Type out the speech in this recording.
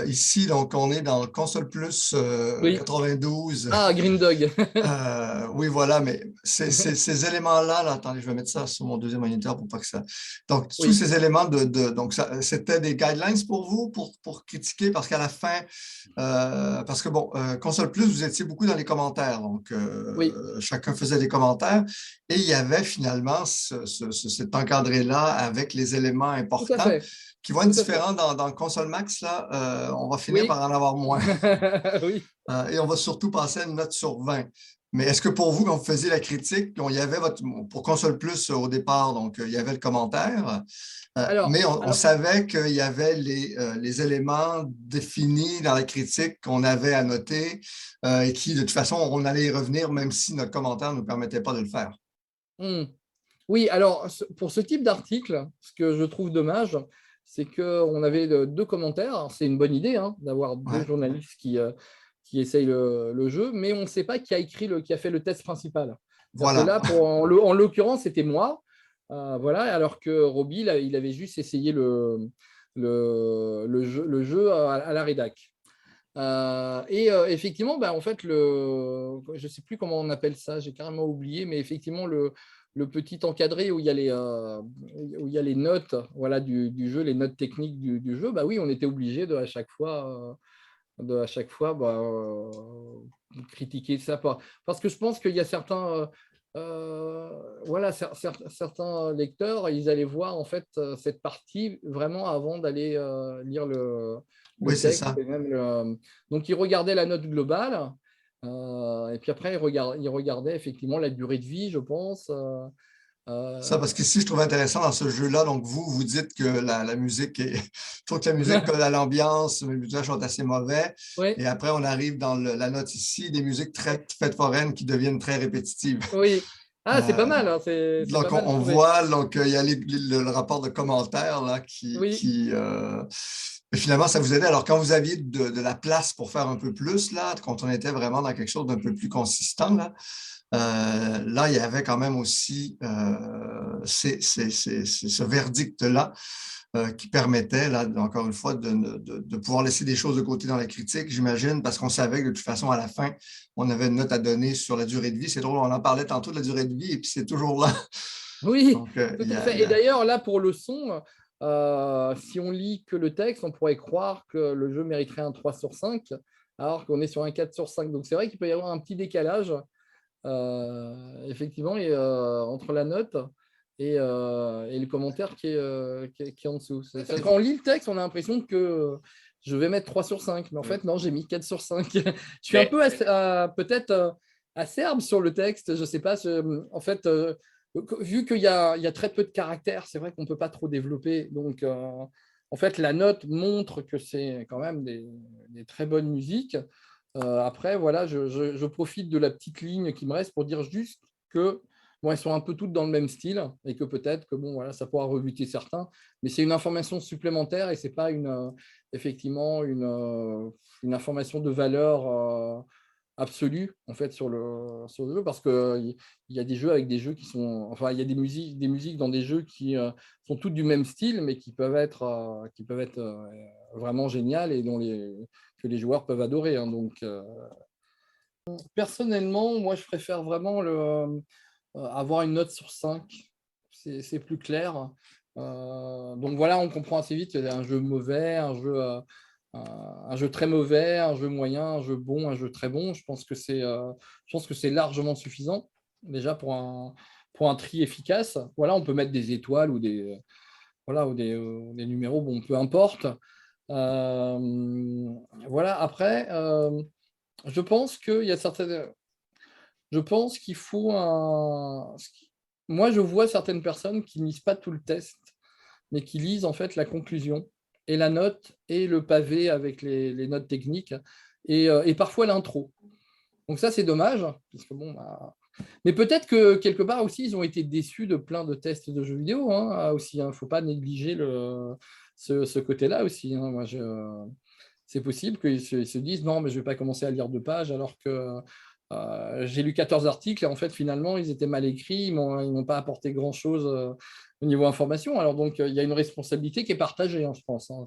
Ici, donc, on est dans Console Plus Oui. 92. Ah, Green Dog. Oui, voilà, mais ces éléments-là, là, attendez, je vais mettre ça sur mon deuxième moniteur pour pas que ça. Donc, tous Oui, ces éléments donc, c'était des guidelines pour vous, pour critiquer, parce qu'à la fin, parce que bon, Console Plus, vous étiez beaucoup dans les commentaires, donc oui, chacun faisait des commentaires, et il y avait finalement cet encadré-là avec les éléments tout à importants fait. qui vont être Tout à fait. différents dans Console Max, là, on va finir Oui. par en avoir moins. Oui. Et on va surtout passer à une note sur 20. Mais est-ce que pour vous, quand vous faisiez la critique, il y avait pour Console Plus au départ, donc il y avait le commentaire, mais on Alors, savait qu'il y avait les éléments définis dans la critique qu'on avait à noter et qui, de toute façon, on allait y revenir même si notre commentaire ne nous permettait pas de le faire. hmm. Oui, alors pour ce type d'article, ce que je trouve dommage, c'est qu'on avait deux commentaires. Alors, c'est une bonne idée hein, d'avoir deux Ouais, journalistes qui essayent le jeu, mais on ne sait pas qui a écrit qui a fait le test principal. C'est-à-dire que voilà. là, en l'occurrence, c'était moi, voilà, alors que Roby, là, il avait juste essayé le jeu à la rédac. Effectivement, bah, en fait, je ne sais plus comment on appelle ça, j'ai carrément oublié, mais effectivement, le petit encadré où il y a les notes voilà, du jeu, les notes techniques du jeu, bah oui, on était obligé à chaque fois critiquer ça. Parce que je pense qu'il y a voilà, certains lecteurs, ils allaient voir en fait cette partie vraiment avant d'aller lire Oui, le c'est texte. ça. Donc, ils regardaient la note globale. Et puis après, ils regardaient effectivement la durée de vie, je pense. Ça, parce Euh, qu'ici, je trouve intéressant dans ce jeu-là, donc vous dites que la musique est. Je trouve que la musique colle à l'ambiance, mes musiques sont assez mauvais. oui, Et après, on arrive dans la note ici, des musiques très fêtes foraines qui deviennent très répétitives. oui. Ah, c'est pas Euh, mal, hein, c'est donc, pas mal on trouvé. voit, donc, il y a le rapport de commentaires là, Oui. mais finalement, ça vous aidait. Alors, quand vous aviez de la place pour faire un peu plus, là, quand on était vraiment dans quelque chose d'un peu plus consistant, là, il y avait quand même aussi ce verdict-là qui permettait, là, encore une fois, de pouvoir laisser des choses de côté dans la critique, j'imagine, parce qu'on savait que de toute façon, à la fin, on avait une note à donner sur la durée de vie. C'est drôle, on en parlait tantôt de la durée de vie et puis c'est toujours là. Oui, Donc, tout à fait. Et d'ailleurs, là, pour le son, si on lit que le texte, on pourrait croire que le jeu mériterait un 3 sur 5, alors qu'on est sur un 4 sur 5. Donc, c'est vrai qu'il peut y avoir un petit décalage, effectivement, entre la note et le commentaire qui est en dessous. Quand on lit le texte, on a l'impression que je vais mettre 3 sur 5, mais en fait, non, j'ai mis 4 sur 5. Je suis un mais peu peut-être acerbe sur le texte, je ne sais pas. En fait, vu qu'il y a très peu de caractères, c'est vrai qu'on ne peut pas trop développer. Donc, en fait, la note montre que c'est quand même des très bonnes musiques. Après, voilà, je profite de la petite ligne qui me reste pour dire juste que bon, elles sont un peu toutes dans le même style et que peut-être que bon, voilà, ça pourra rebuter certains, mais c'est une information supplémentaire et c'est pas effectivement une information de valeur absolue en fait sur le jeu parce que il y a des jeux avec des jeux qui sont, enfin, il y a des musiques dans des jeux qui sont toutes du même style, mais qui peuvent être vraiment géniales et que les joueurs peuvent adorer. Hein. Donc, personnellement, moi, je préfère vraiment avoir une note sur 5. C'est plus clair. Donc voilà, on comprend assez vite qu'il y a un jeu mauvais, un jeu très mauvais, un jeu moyen, un jeu bon, un jeu très bon. Je pense que c'est largement suffisant déjà pour un tri efficace. Voilà, on peut mettre des étoiles voilà, ou des numéros, bon, peu importe. Voilà, après, je pense qu'il y a certaines. Je pense qu'il faut un. Moi, je vois certaines personnes qui ne lisent pas tout le test, mais qui lisent en fait la conclusion et la note et le pavé avec les notes techniques et parfois l'intro. Donc ça, c'est dommage, parce que bon, mais peut-être que quelque part aussi, ils ont été déçus de plein de tests de jeux vidéo hein, aussi. Il ne faut pas négliger ce côté-là aussi. Hein. Moi, c'est possible qu'ils se disent non, mais je ne vais pas commencer à lire 2 pages alors que j'ai lu 14 articles et en fait, finalement, ils étaient mal écrits, ils m'ont pas apporté grand-chose au niveau information. Alors donc, il y a une responsabilité qui est partagée, hein, je pense. Hein.